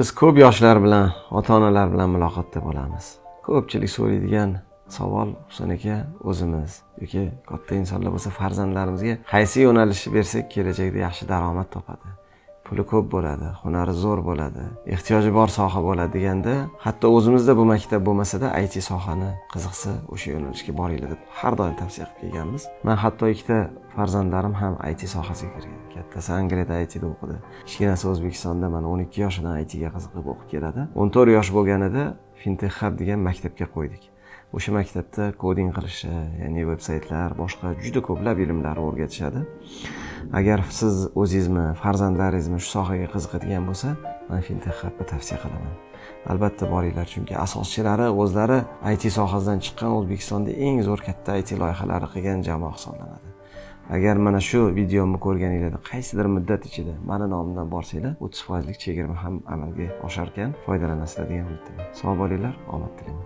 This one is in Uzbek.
Biz ko'p yoshlar bilan, ota-onalar bilan muloqotda bo'lamiz. Ko'pchilik so'raydigan savol Husan aka, o'zimiz yoki katta insonlar bo'lsa farzandlarimizga qaysi yo'nalishni bersak kelajakda yaxshi daromad topadi, puli ko'p bo'ladi, hunari zo'r bo'ladi, ehtiyoji bor soha bo'ladi deganda, hatto o'zimizda bu maktab bo'lmasa-da IT sohani qiziqsa o'sha yo'nalishga boringlar deb har doim tavsiya qilib kelganmiz. Men hatto ikkita farzandlarim ham IT sohasiga kirgan. Kattasi Angliyada ITda o'qidi. Kichkinasi O'zbekistonda mana 12 yoshidan ITga qiziqib o'qib keladi. 14 yosh bo'lganida Fintech Hub degan maktabga qo'ydik. O'sha maktabda koding qilishi, ya'ni veb-saytlar, boshqa juda ko'plab ilmlarni o'rgatishadi. Agar siz o'zingizmi, farzandlaringizmi shu sohaga qiziqadigan bo'lsa, men Fintech Hubni tavsiya qilaman. Albatta boringlar, chunki asoschilari o'zlari IT sohasidan chiqqan, O'zbekistonda eng zo'r katta IT loyihalari qilgan jamoa hisoblanadi. Agar mana shu videomni ko'rganingizda qaysidir muddat ichida meni nomimdan borsanglar, 30% chegirma ham amalga oshar ekan, foydalanasizlar degan umiddaman. Sog' bo'linglar, omad tilayman.